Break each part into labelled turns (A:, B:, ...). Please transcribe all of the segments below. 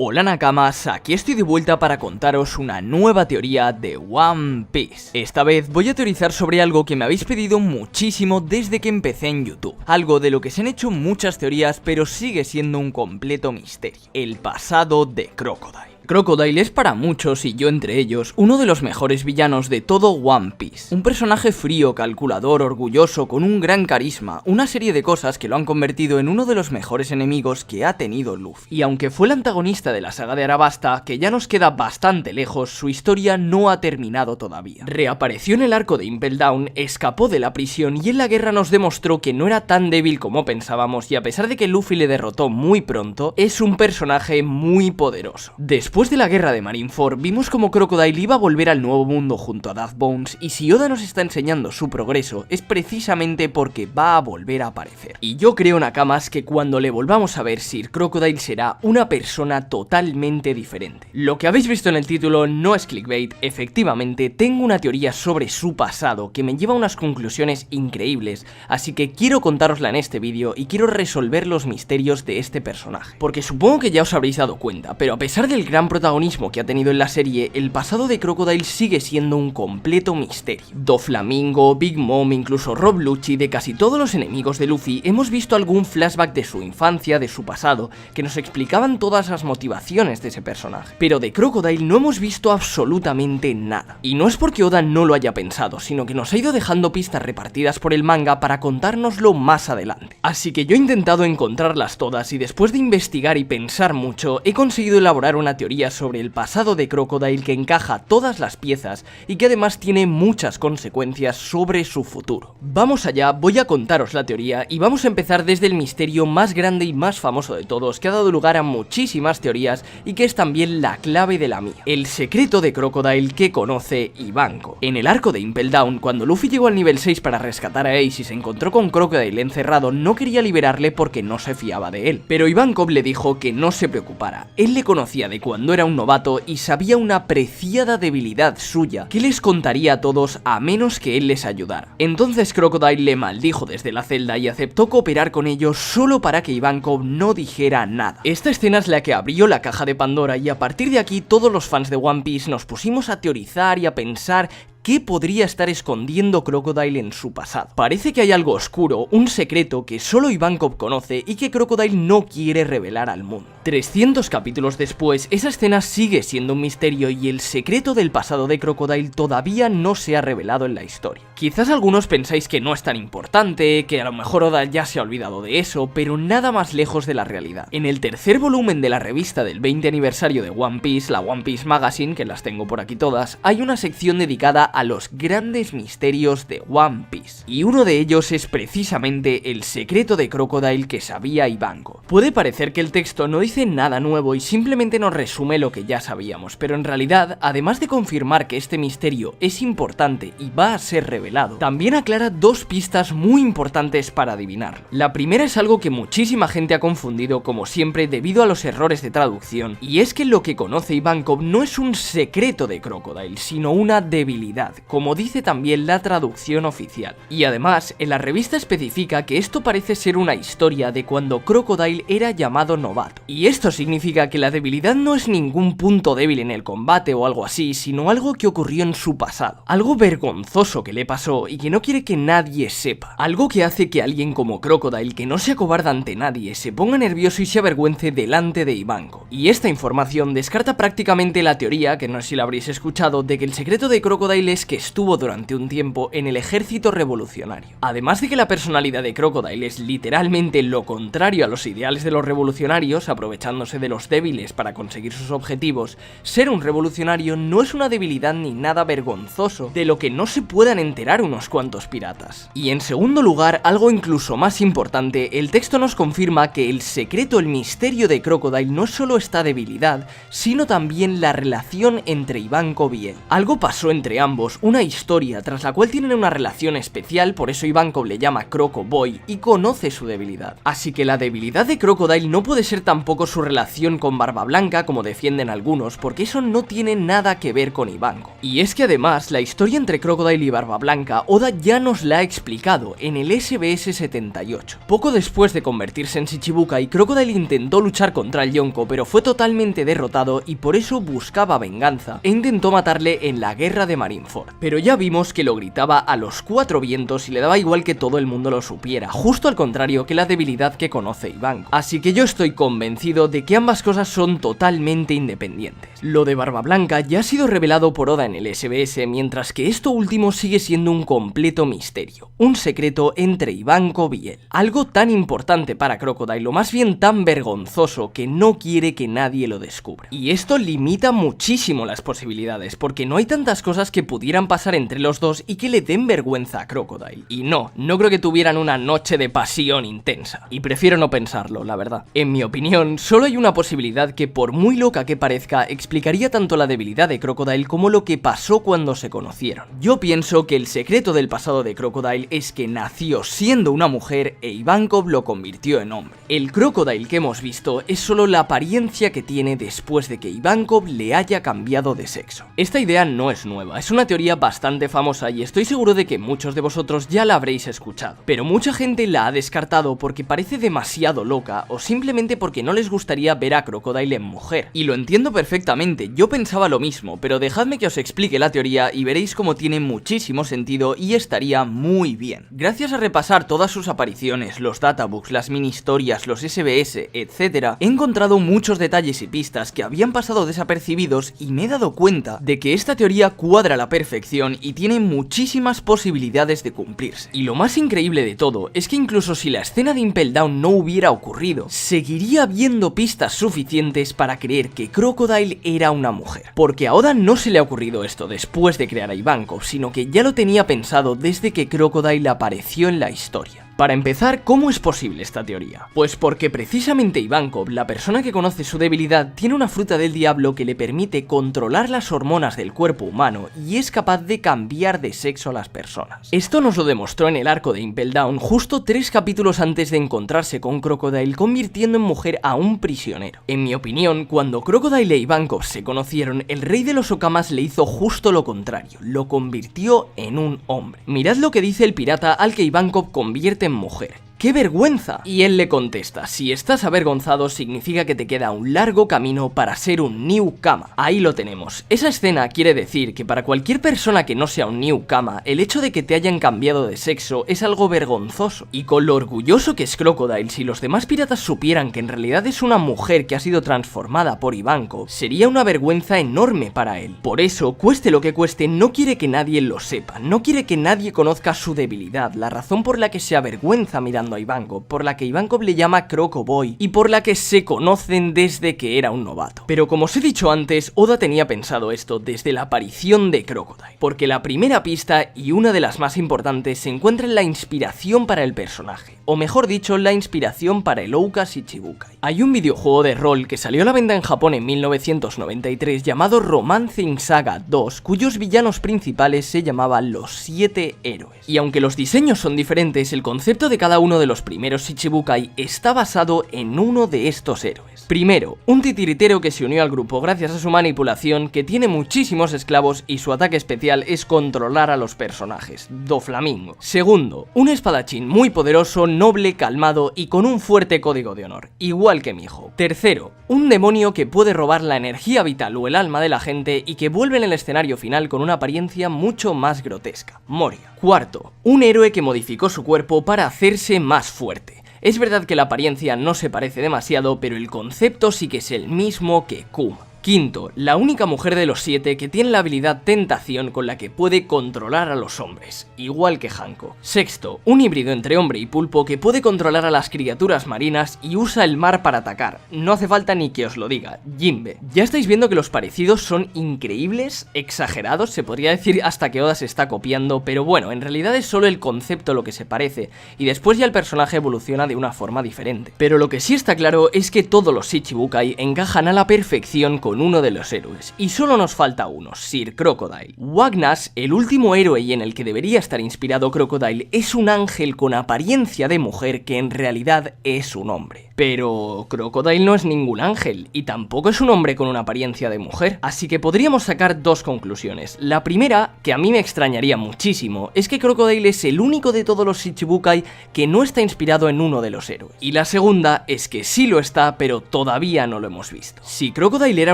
A: Hola Nakamas, aquí estoy de vuelta para contaros una nueva teoría de One Piece. Esta vez voy a teorizar sobre algo que me habéis pedido muchísimo desde que empecé en YouTube. Algo de lo que se han hecho muchas teorías, pero sigue siendo un completo misterio. El pasado de Crocodile. Crocodile es para muchos, y yo entre ellos, uno de los mejores villanos de todo One Piece. Un personaje frío, calculador, orgulloso, con un gran carisma, una serie de cosas que lo han convertido en uno de los mejores enemigos que ha tenido Luffy. Y aunque fue el antagonista de la saga de Arabasta, que ya nos queda bastante lejos, su historia no ha terminado todavía. Reapareció en el arco de Impel Down, escapó de la prisión y en la guerra nos demostró que no era tan débil como pensábamos, y a pesar de que Luffy le derrotó muy pronto, es un personaje muy poderoso. Después de la guerra de Marineford, vimos como Crocodile iba a volver al Nuevo Mundo junto a Dazz Bones, y si Oda nos está enseñando su progreso, es precisamente porque va a volver a aparecer. Y yo creo, Nakamas, que cuando le volvamos a ver, Sir Crocodile será una persona totalmente diferente. Lo que habéis visto en el título no es clickbait, efectivamente tengo una teoría sobre su pasado que me lleva a unas conclusiones increíbles, así que quiero contárosla en este vídeo y quiero resolver los misterios de este personaje. Porque supongo que ya os habréis dado cuenta, pero a pesar del gran protagonismo que ha tenido en la serie, el pasado de Crocodile sigue siendo un completo misterio. Doflamingo, Big Mom, incluso Rob Lucci, de casi todos los enemigos de Luffy, hemos visto algún flashback de su infancia, de su pasado, que nos explicaban todas las motivaciones de ese personaje. Pero de Crocodile no hemos visto absolutamente nada. Y no es porque Oda no lo haya pensado, sino que nos ha ido dejando pistas repartidas por el manga para contárnoslo más adelante. Así que yo he intentado encontrarlas todas y después de investigar y pensar mucho, he conseguido elaborar una teoría sobre el pasado de Crocodile que encaja todas las piezas y que además tiene muchas consecuencias sobre su futuro. Vamos allá, voy a contaros la teoría y vamos a empezar desde el misterio más grande y más famoso de todos, que ha dado lugar a muchísimas teorías y que es también la clave de la mía: el secreto de Crocodile que conoce Ivankov. En el arco de Impel Down, cuando Luffy llegó al nivel 6 para rescatar a Ace y se encontró con Crocodile encerrado, no quería liberarle porque no se fiaba de él, pero Ivankov le dijo que no se preocupara, él le conocía de cuando era un novato y sabía una preciada debilidad suya que les contaría a todos a menos que él les ayudara. Entonces Crocodile le maldijo desde la celda y aceptó cooperar con ellos solo para que Ivankov no dijera nada. Esta escena es la que abrió la caja de Pandora y a partir de aquí todos los fans de One Piece nos pusimos a teorizar y a pensar ¿qué podría estar escondiendo Crocodile en su pasado? Parece que hay algo oscuro, un secreto que solo Ivankov conoce y que Crocodile no quiere revelar al mundo. 300 capítulos después, esa escena sigue siendo un misterio y el secreto del pasado de Crocodile todavía no se ha revelado en la historia. Quizás algunos pensáis que no es tan importante, que a lo mejor Oda ya se ha olvidado de eso, pero nada más lejos de la realidad. En el tercer volumen de la revista del 20 aniversario de One Piece, la One Piece Magazine, que las tengo por aquí todas, hay una sección dedicada a los grandes misterios de One Piece. Y uno de ellos es precisamente el secreto de Crocodile que sabía Ivankov. Puede parecer que el texto no dice nada nuevo y simplemente nos resume lo que ya sabíamos, pero en realidad, además de confirmar que este misterio es importante y va a ser revelado, también aclara dos pistas muy importantes para adivinarlo. La primera es algo que muchísima gente ha confundido, como siempre, debido a los errores de traducción, y es que lo que conoce Ivankov no es un secreto de Crocodile, sino una debilidad, como dice también la traducción oficial. Y además, en la revista especifica que esto parece ser una historia de cuando Crocodile era llamado novato. Y esto significa que la debilidad no es ningún punto débil en el combate o algo así, sino algo que ocurrió en su pasado. Algo vergonzoso que le pasó y que no quiere que nadie sepa. Algo que hace que alguien como Crocodile, que no se acobarda ante nadie, se ponga nervioso y se avergüence delante de Ivankov. Y esta información descarta prácticamente la teoría, que no sé si la habréis escuchado, de que el secreto de Crocodile es que estuvo durante un tiempo en el ejército revolucionario. Además de que la personalidad de Crocodile es literalmente lo contrario a los ideales de los revolucionarios, aprovechándose de los débiles para conseguir sus objetivos, ser un revolucionario no es una debilidad ni nada vergonzoso de lo que no se puedan enterar unos cuantos piratas. Y en segundo lugar, algo incluso más importante, el texto nos confirma que el secreto, el misterio de Crocodile no solo esta debilidad, sino también la relación entre Ivankov y él. Algo pasó entre ambos ambos una historia tras la cual tienen una relación especial, por eso Ivankov le llama Croco Boy y conoce su debilidad. Así que la debilidad de Crocodile no puede ser tampoco su relación con Barba Blanca, como defienden algunos, porque eso no tiene nada que ver con Ivankov. Y es que además, la historia entre Crocodile y Barba Blanca, Oda ya nos la ha explicado en el SBS 78. Poco después de convertirse en Shichibukai, Crocodile intentó luchar contra el Yonko, pero fue totalmente derrotado y por eso buscaba venganza e intentó matarle en la guerra de Marineford. Pero ya vimos que lo gritaba a los cuatro vientos y le daba igual que todo el mundo lo supiera, justo al contrario que la debilidad que conoce Ivankov. Así que yo estoy convencido de que ambas cosas son totalmente independientes. Lo de Barba Blanca ya ha sido revelado por Oda en el SBS, mientras que esto último sigue siendo un completo misterio, un secreto entre Ivankov y él. Algo tan importante para Crocodile, o más bien tan vergonzoso, que no quiere que nadie lo descubra. Y esto limita muchísimo las posibilidades, porque no hay tantas cosas que pudieran pasar entre los dos y que le den vergüenza a Crocodile. Y no creo que tuvieran una noche de pasión intensa. Y prefiero no pensarlo, la verdad. En mi opinión, solo hay una posibilidad que, por muy loca que parezca, explicaría tanto la debilidad de Crocodile como lo que pasó cuando se conocieron. Yo pienso que el secreto del pasado de Crocodile es que nació siendo una mujer e Ivankov lo convirtió en hombre. El Crocodile que hemos visto es solo la apariencia que tiene después de que Ivankov le haya cambiado de sexo. Esta idea no es nueva, es una teoría bastante famosa y estoy seguro de que muchos de vosotros ya la habréis escuchado, pero mucha gente la ha descartado porque parece demasiado loca o simplemente porque no les gustaría ver a Crocodile en mujer. Y lo entiendo perfectamente, yo pensaba lo mismo, pero dejadme que os explique la teoría y veréis cómo tiene muchísimo sentido y estaría muy bien. Gracias a repasar todas sus apariciones, los databooks, las mini historias, los SBS, etc., he encontrado muchos detalles y pistas que habían pasado desapercibidos y me he dado cuenta de que esta teoría cuadra a la perfección y tiene muchísimas posibilidades de cumplirse. Y lo más increíble de todo es que incluso si la escena de Impel Down no hubiera ocurrido, seguiría habiendo pistas suficientes para creer que Crocodile era una mujer. Porque a Oda no se le ha ocurrido esto después de crear a Ivankov, sino que ya lo tenía pensado desde que Crocodile apareció en la historia. Para empezar, ¿cómo es posible esta teoría? Pues porque precisamente Ivankov, la persona que conoce su debilidad, tiene una fruta del diablo que le permite controlar las hormonas del cuerpo humano y es capaz de cambiar de sexo a las personas. Esto nos lo demostró en el arco de Impel Down justo 3 capítulos antes de encontrarse con Crocodile, convirtiendo en mujer a un prisionero. En mi opinión, cuando Crocodile e Ivankov se conocieron, el rey de los Okamas le hizo justo lo contrario, lo convirtió en un hombre. Mirad lo que dice el pirata al que Ivankov convierte en mujer. ¡Qué vergüenza! Y él le contesta, si estás avergonzado significa que te queda un largo camino para ser un Newkama. Ahí lo tenemos. Esa escena quiere decir que para cualquier persona que no sea un Newkama, el hecho de que te hayan cambiado de sexo es algo vergonzoso. Y con lo orgulloso que es Crocodile, si los demás piratas supieran que en realidad es una mujer que ha sido transformada por Ivankov, sería una vergüenza enorme para él. Por eso, cueste lo que cueste, no quiere que nadie lo sepa, no quiere que nadie conozca su debilidad, la razón por la que se avergüenza mirando a Ivankov, por la que Ivankov le llama Croco Boy y por la que se conocen desde que era un novato. Pero como os he dicho antes, Oda tenía pensado esto desde la aparición de Crocodile, porque la primera pista y una de las más importantes se encuentra en la inspiración para el personaje, o mejor dicho, la inspiración para el Ouka Shichibukai. Hay un videojuego de rol que salió a la venta en Japón en 1993 llamado Romancing Saga 2, cuyos villanos principales se llamaban los 7 héroes. Y aunque los diseños son diferentes, el concepto de cada uno de los primeros Shichibukai está basado en uno de estos héroes. Primero, un titiritero que se unió al grupo gracias a su manipulación, que tiene muchísimos esclavos y su ataque especial es controlar a los personajes, Doflamingo. Segundo, un espadachín muy poderoso, noble, calmado y con un fuerte código de honor, igual que Miho. Tercero, un demonio que puede robar la energía vital o el alma de la gente y que vuelve en el escenario final con una apariencia mucho más grotesca, Moria. Cuarto, un héroe que modificó su cuerpo para hacerse más fuerte. Es verdad que la apariencia no se parece demasiado, pero el concepto sí que es el mismo que Kuma. Quinto, la única mujer de los 7 que tiene la habilidad Tentación con la que puede controlar a los hombres, igual que Hanko. Sexto, un híbrido entre hombre y pulpo que puede controlar a las criaturas marinas y usa el mar para atacar. No hace falta ni que os lo diga, Jinbe. Ya estáis viendo que los parecidos son increíbles, exagerados, se podría decir hasta que Oda se está copiando, pero bueno, en realidad es solo el concepto lo que se parece, y después ya el personaje evoluciona de una forma diferente. Pero lo que sí está claro es que todos los Shichibukai encajan a la perfección con
B: con uno de los héroes, y solo nos falta uno, Sir Crocodile. Wagnas, el último héroe y en el que debería estar inspirado Crocodile, es un ángel con apariencia de mujer que en realidad es un hombre. Pero Crocodile no es ningún ángel, y tampoco es un hombre con una apariencia de mujer, así que podríamos sacar dos conclusiones. La primera, que a mí me extrañaría muchísimo, es que Crocodile es el único de todos los Shichibukai que no está inspirado en uno de los héroes. Y la segunda es que sí lo está, pero todavía no lo hemos visto. Si Crocodile era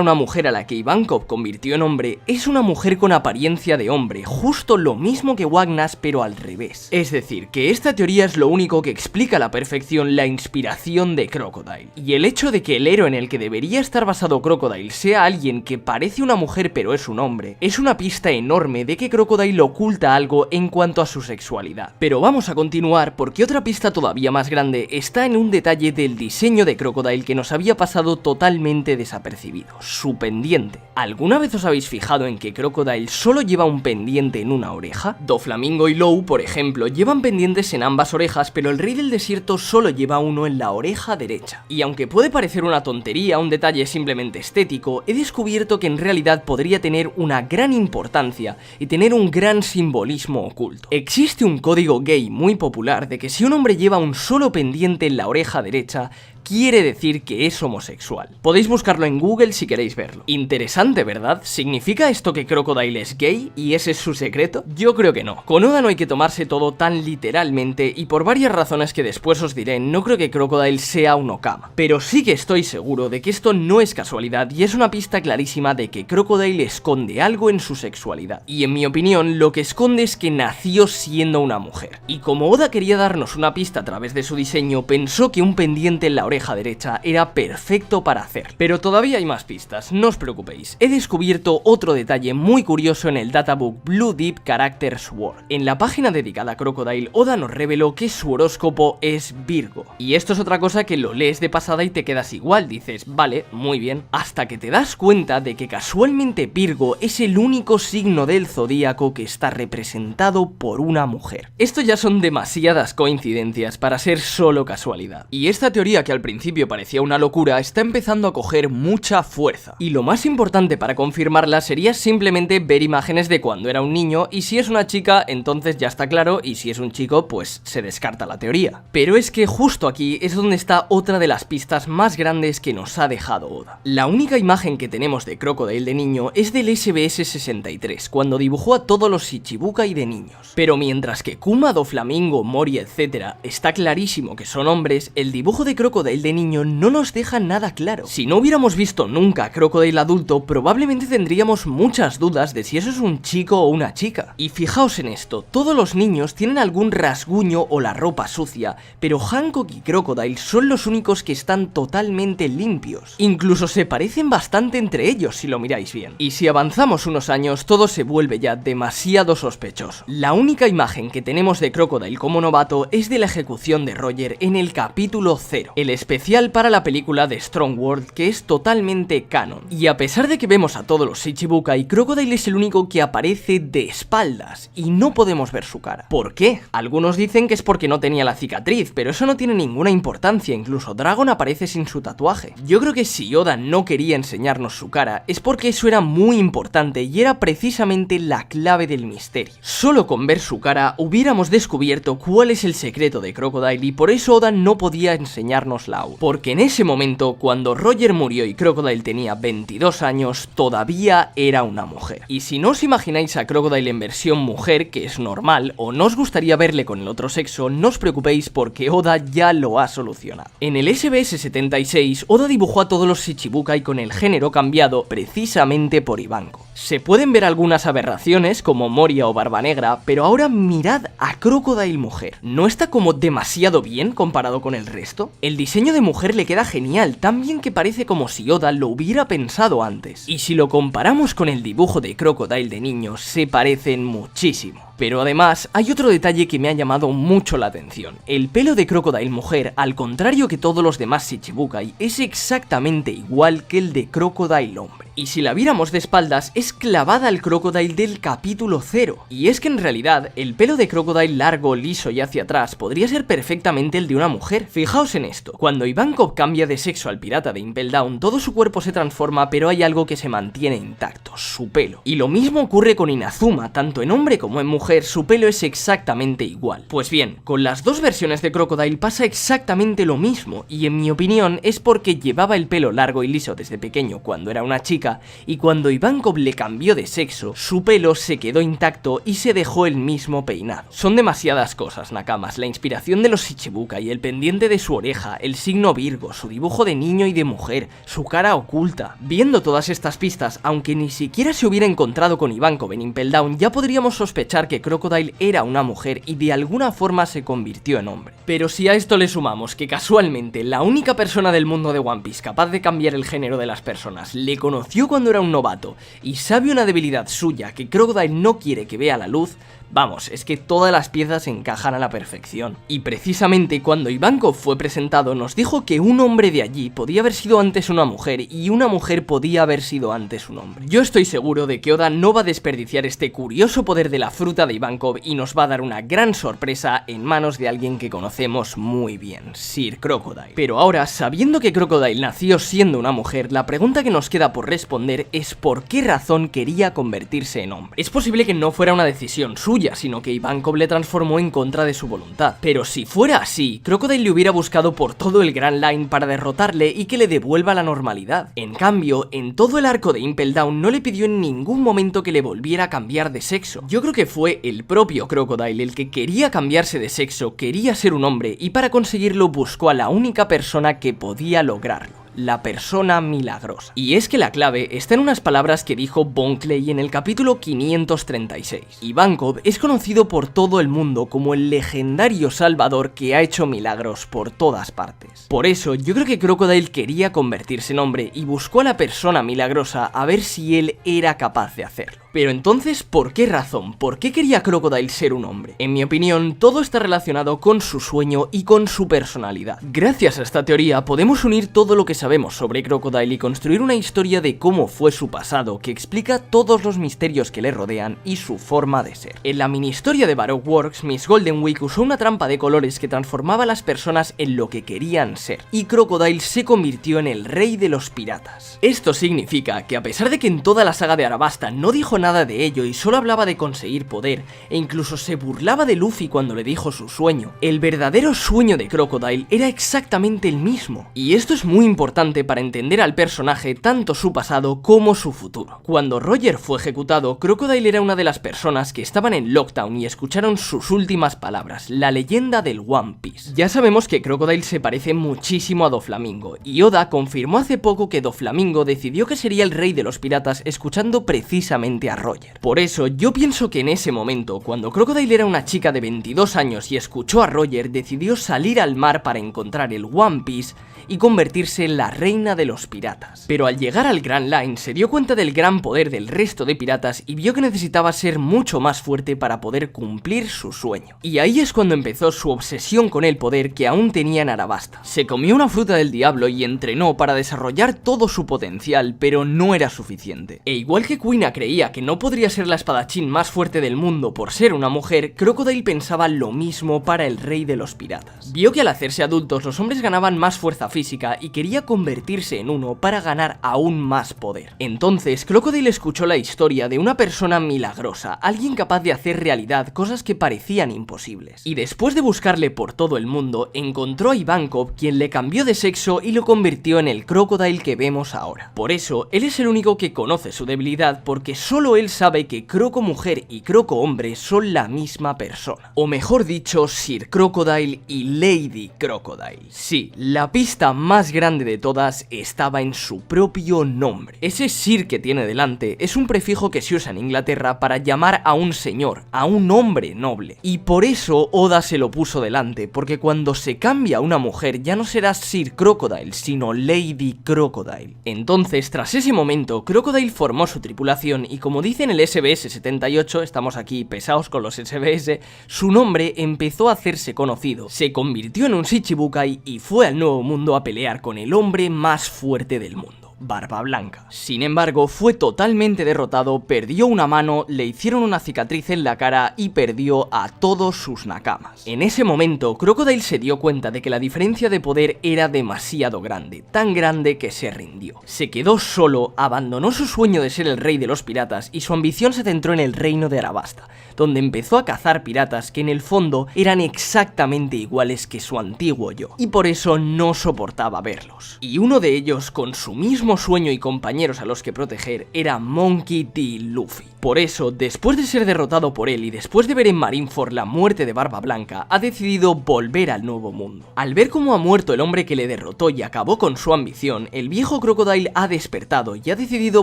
B: una mujer a la que Ivankov convirtió en hombre, es una mujer con apariencia de hombre, justo lo mismo que Wagnas, pero al revés. Es decir, que esta teoría es lo único que explica a la perfección la inspiración de Crocodile. Y el hecho de que el héroe en el que debería estar basado Crocodile sea alguien que parece una mujer pero es un hombre, es una pista enorme de que Crocodile oculta algo en cuanto a su sexualidad. Pero vamos a continuar porque otra pista todavía más grande está en un detalle del diseño de Crocodile que nos había pasado totalmente desapercibido, su pendiente. ¿Alguna vez os habéis fijado en que Crocodile solo lleva un pendiente en una oreja? Doflamingo y Law, por ejemplo, llevan pendientes en ambas orejas, pero el rey del desierto solo lleva uno en la oreja derecha. Y aunque puede parecer una tontería, un detalle simplemente estético, he descubierto que en realidad podría tener una gran importancia y tener un gran simbolismo oculto. Existe un código gay muy popular de que si un hombre lleva un solo pendiente en la oreja derecha, quiere decir que es homosexual. Podéis buscarlo en Google si queréis verlo. Interesante, ¿verdad? ¿Significa esto que Crocodile es gay y ese es su secreto? Yo creo que no. Con Oda no hay que tomarse todo tan literalmente y por varias razones que después os diré, no creo que Crocodile sea un Okama. Pero sí que estoy seguro de que esto no es casualidad y es una pista clarísima de que Crocodile esconde algo en su sexualidad. Y en mi opinión, lo que esconde es que nació siendo una mujer. Y como Oda quería darnos una pista a través de su diseño, pensó que un pendiente en la oreja derecha era perfecto para hacer. Pero todavía hay más pistas, no os preocupéis. He descubierto otro detalle muy curioso en el databook Blue Deep Characters World. En la página dedicada a Crocodile, Oda nos reveló que su horóscopo es Virgo. Y esto es otra cosa que lo lees de pasada y te quedas igual, dices, vale, muy bien, hasta que te das cuenta de que casualmente Virgo es el único signo del zodíaco que está representado por una mujer. Esto ya son demasiadas coincidencias para ser solo casualidad. Y esta teoría que al principio parecía una locura está empezando a coger mucha fuerza. Y lo más importante para confirmarla sería simplemente ver imágenes de cuando era un niño y si es una chica entonces ya está claro y si es un chico pues se descarta la teoría. Pero es que justo aquí es donde está otra de las pistas más grandes que nos ha dejado Oda. La única imagen que tenemos de Crocodile de niño es del SBS 63, cuando dibujó a todos los Shichibukai de niños. Pero mientras que Kuma, Doflamingo, Mori, etc. está clarísimo que son hombres, el dibujo de Crocodile de niño no nos deja nada claro. Si no hubiéramos visto nunca a Crocodile adulto, probablemente tendríamos muchas dudas de si eso es un chico o una chica. Y fijaos en esto, todos los niños tienen algún rasguño o la ropa sucia, pero Hancock y Crocodile son los únicos que están totalmente limpios. Incluso se parecen bastante entre ellos si lo miráis bien. Y si avanzamos unos años, todo se vuelve ya demasiado sospechoso. La única imagen que tenemos de Crocodile como novato es de la ejecución de Roger en el capítulo 0, el especial para la película de Strong World, que es totalmente canon. Y a pesar de que vemos a todos los Shichibukai, Crocodile es el único que aparece de espaldas y no podemos ver su cara. ¿Por qué? Algunos dicen que es porque no tenía la cicatriz, pero eso no tiene ninguna importancia, incluso Dragon aparece sin su tatuaje. Yo creo que si Oda no quería enseñarnos su cara, es porque eso era muy importante y era precisamente la clave del misterio. Solo con ver su cara hubiéramos descubierto cuál es el secreto de Crocodile y por eso Oda no podía enseñárnosla aún. Porque en ese momento, cuando Roger murió y Crocodile tenía 22 años, todavía era una mujer. Y si no os imagináis a Crocodile en versión mujer, que es normal, o no os gustaría verle con el otro sexo, no os preocupéis porque Oda ya lo ha solucionado. En el SBS 76, Oda dibujó a todos los Shichibukai con el género cambiado precisamente por Ivankov. Se pueden ver algunas aberraciones como Moria o Barba Negra, pero ahora mirad a Crocodile mujer. ¿No está como demasiado bien comparado con el resto? El diseño de mujer le queda genial, tan bien que parece como si Oda lo hubiera pensado antes. Y si lo comparamos con el dibujo de Crocodile de niño, se parecen muchísimo. Pero además, hay otro detalle que me ha llamado mucho la atención. El pelo de Crocodile mujer, al contrario que todos los demás Shichibukai, es exactamente igual que el de Crocodile hombre. Y si la viéramos de espaldas, es clavada al Crocodile del capítulo 0. Y es que en realidad, el pelo de Crocodile largo, liso y hacia atrás podría ser perfectamente el de una mujer. Fijaos en esto, cuando Ivankov cambia de sexo al pirata de Impel Down, todo su cuerpo se transforma, pero hay algo que se mantiene intacto, su pelo. Y lo mismo ocurre con Inazuma, tanto en hombre como en mujer, su pelo es exactamente igual. Pues bien, con las dos versiones de Crocodile pasa exactamente lo mismo, y en mi opinión es porque llevaba el pelo largo y liso desde pequeño cuando era una chica, y cuando Ivankov le cambió de sexo, su pelo se quedó intacto y se dejó el mismo peinado. Son demasiadas cosas, nakamas, la inspiración de los Shichibukai, el pendiente de su oreja, el signo Virgo, su dibujo de niño y de mujer, su cara oculta. Viendo todas estas pistas, aunque ni siquiera se hubiera encontrado con Ivankov en Impel Down, ya podríamos sospechar que Crocodile era una mujer y de alguna forma se convirtió en hombre. Pero si a esto le sumamos que casualmente la única persona del mundo de One Piece capaz de cambiar el género de las personas le conoció cuando era un novato y sabe una debilidad suya que Crocodile no quiere que vea la luz, vamos, es que todas las piezas encajan a la perfección. Y precisamente cuando Ivankov fue presentado nos dijo que un hombre de allí podía haber sido antes una mujer y una mujer podía haber sido antes un hombre. Yo estoy seguro de que Oda no va a desperdiciar este curioso poder de la fruta de Ivankov y nos va a dar una gran sorpresa en manos de alguien que conocemos muy bien, Sir Crocodile. Pero ahora, sabiendo que Crocodile nació siendo una mujer, la pregunta que nos queda por responder es por qué razón quería convertirse en hombre. Es posible que no fuera una decisión suya, sino que Ivankov le transformó en contra de su voluntad. Pero si fuera así, Crocodile le hubiera buscado por todo el Grand Line para derrotarle y que le devuelva la normalidad. En cambio, en todo el arco de Impel Down no le pidió en ningún momento que le volviera a cambiar de sexo. Yo creo que fue el propio Crocodile el que quería cambiarse de sexo, quería ser un hombre y para conseguirlo buscó a la única persona que podía lograrlo: la persona milagrosa. Y es que la clave está en unas palabras que dijo Bon Clay en el capítulo 536. Ivankov es conocido por todo el mundo como el legendario salvador que ha hecho milagros por todas partes. Por eso yo creo que Crocodile quería convertirse en hombre y buscó a la persona milagrosa a ver si él era capaz de hacerlo. Pero entonces, ¿por qué razón? ¿Por qué quería Crocodile ser un hombre? En mi opinión, todo está relacionado con su sueño y con su personalidad. Gracias a esta teoría podemos unir todo lo que sabemos sobre Crocodile y construir una historia de cómo fue su pasado que explica todos los misterios que le rodean y su forma de ser. En la mini historia de Baroque Works, Miss Golden Week usó una trampa de colores que transformaba a las personas en lo que querían ser, y Crocodile se convirtió en el rey de los piratas. Esto significa que a pesar de que en toda la saga de Arabasta no dijo nada de ello y solo hablaba de conseguir poder, e incluso se burlaba de Luffy cuando le dijo su sueño, el verdadero sueño de Crocodile era exactamente el mismo. Y esto es muy importante para entender al personaje, tanto su pasado como su futuro. Cuando Roger fue ejecutado, Crocodile era una de las personas que estaban en Lockdown y escucharon sus últimas palabras, la leyenda del One Piece. Ya sabemos que Crocodile se parece muchísimo a Doflamingo, y Oda confirmó hace poco que Doflamingo decidió que sería el rey de los piratas escuchando precisamente a Roger. Por eso yo pienso que en ese momento, cuando Crocodile era una chica de 22 años y escuchó a Roger, decidió salir al mar para encontrar el One Piece y convertirse en la reina de los piratas. Pero al llegar al Grand Line se dio cuenta del gran poder del resto de piratas y vio que necesitaba ser mucho más fuerte para poder cumplir su sueño. Y ahí es cuando empezó su obsesión con el poder que aún tenía en Arabasta. Se comió una fruta del diablo y entrenó para desarrollar todo su potencial, pero no era suficiente. E igual que Kuina creía que no podría ser la espadachín más fuerte del mundo por ser una mujer, Crocodile pensaba lo mismo para el rey de los piratas. Vio que al hacerse adultos los hombres ganaban más fuerza física y quería convertirse en uno para ganar aún más poder. Entonces Crocodile escuchó la historia de una persona milagrosa, alguien capaz de hacer realidad cosas que parecían imposibles. Y después de buscarle por todo el mundo, encontró a Ivankov, quien le cambió de sexo y lo convirtió en el Crocodile que vemos ahora. Por eso, él es el único que conoce su debilidad, porque solo él sabe que Croco mujer y Croco hombre son la misma persona. O mejor dicho, Sir Crocodile y Lady Crocodile. Sí, la pista más grande de todas estaba en su propio nombre. Ese Sir que tiene delante es un prefijo que se usa en Inglaterra para llamar a un señor, a un hombre noble. Y por eso Oda se lo puso delante, porque cuando se cambia a una mujer ya no será Sir Crocodile, sino Lady Crocodile. Entonces, tras ese momento, Crocodile formó su tripulación y como como dice en el SBS 78, estamos aquí pesados con los SBS, su nombre empezó a hacerse conocido, se convirtió en un Shichibukai y fue al Nuevo Mundo a pelear con el hombre más fuerte del mundo, Barba Blanca. Sin embargo, fue totalmente derrotado, perdió una mano, le hicieron una cicatriz en la cara y perdió a todos sus nakamas. En ese momento, Crocodile se dio cuenta de que la diferencia de poder era demasiado grande, tan grande que se rindió. Se quedó solo, abandonó su sueño de ser el rey de los piratas y su ambición se centró en el reino de Arabasta, donde empezó a cazar piratas que en el fondo eran exactamente iguales que su antiguo yo, y por eso no soportaba verlos. Y uno de ellos, con su mismo sueño y compañeros a los que proteger, era Monkey D. Luffy. Por eso, después de ser derrotado por él y después de ver en Marineford la muerte de Barba Blanca, ha decidido volver al Nuevo Mundo. Al ver cómo ha muerto el hombre que le derrotó y acabó con su ambición, el viejo Crocodile ha despertado y ha decidido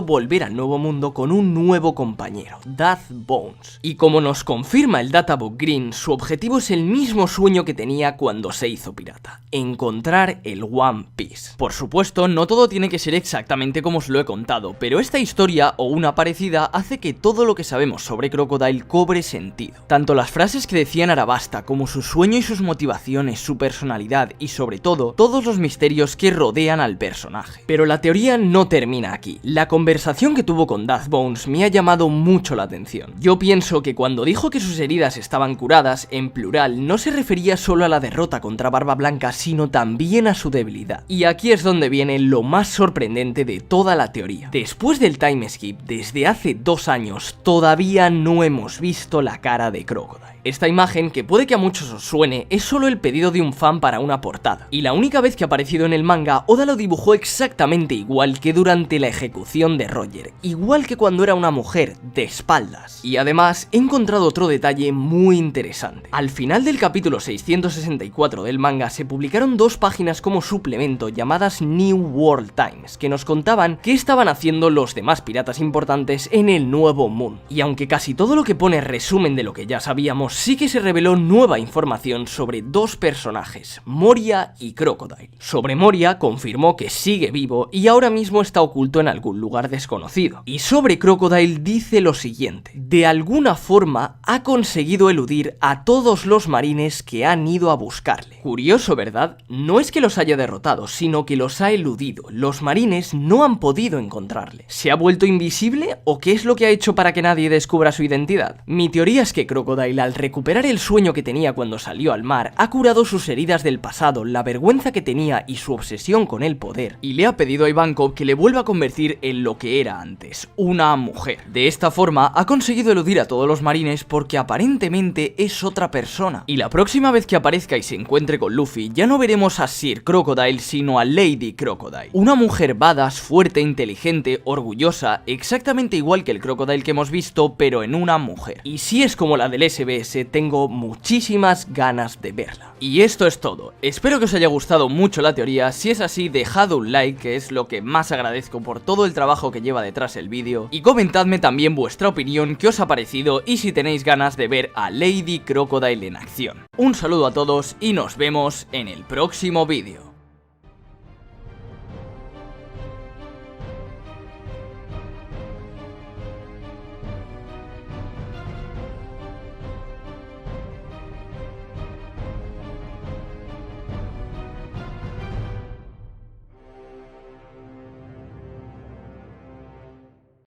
B: volver al Nuevo Mundo con un nuevo compañero, Dazth Bones. Y como nos confirma el Databook Green, su objetivo es el mismo sueño que tenía cuando se hizo pirata: encontrar el One Piece. Por supuesto, no todo tiene que ser exactamente como os lo he contado, pero esta historia o una parecida hace que todo lo que sabemos sobre Crocodile cobre sentido. Tanto las frases que decía en Arabasta como su sueño y sus motivaciones, su personalidad y sobre todo, todos los misterios que rodean al personaje. Pero la teoría no termina aquí. La conversación que tuvo con Dazth Bones me ha llamado mucho la atención. Yo pienso que cuando dijo que sus heridas estaban curadas, en plural, no se refería solo a la derrota contra Barba Blanca, sino también a su debilidad. Y aquí es donde viene lo más sorprendente de toda la teoría. Después del time skip, desde hace 2 años, todavía no hemos visto la cara de Crocodile. Esta imagen, que puede que a muchos os suene, es solo el pedido de un fan para una portada. Y la única vez que ha aparecido en el manga, Oda lo dibujó exactamente igual que durante la ejecución de Roger, igual que cuando era una mujer, de espaldas. Y además, he encontrado otro detalle muy interesante. Al final del capítulo 664 del manga, se publicaron 2 páginas como suplemento llamadas New World Times, que nos contaban qué estaban haciendo los demás piratas importantes en el Nuevo Mundo. Y aunque casi todo lo que pone es resumen de lo que ya sabíamos, sí que se reveló nueva información sobre 2 personajes, Moria y Crocodile. Sobre Moria, confirmó que sigue vivo y ahora mismo está oculto en algún lugar desconocido. Y sobre Crocodile dice lo siguiente: de alguna forma ha conseguido eludir a todos los marines que han ido a buscarle. Curioso, ¿verdad? No es que los haya derrotado, sino que los ha eludido. Los marines no han podido encontrarle. ¿Se ha vuelto invisible o qué es lo que ha hecho para que nadie descubra su identidad? Mi teoría es que Crocodile, al recuperar el sueño que tenía cuando salió al mar, ha curado sus heridas del pasado, la vergüenza que tenía y su obsesión con el poder, y le ha pedido a Ivankov que le vuelva a convertir en lo que era antes, una mujer. De esta forma ha conseguido eludir a todos los marines porque aparentemente es otra persona. Y la próxima vez que aparezca y se encuentre con Luffy, ya no veremos a Sir Crocodile, sino a Lady Crocodile. Una mujer badass, fuerte, inteligente, orgullosa, exactamente igual que el Crocodile que hemos visto, pero en una mujer. Y si es como la del SBS, tengo muchísimas ganas de verla. Y esto es todo. Espero que os haya gustado mucho la teoría. Si es así, dejad un like, que es lo que más agradezco por todo el trabajo que lleva detrás el vídeo. Y comentadme también vuestra opinión, qué os ha parecido y si tenéis ganas de ver a Lady Crocodile en acción. Un saludo a todos y nos vemos en el próximo vídeo.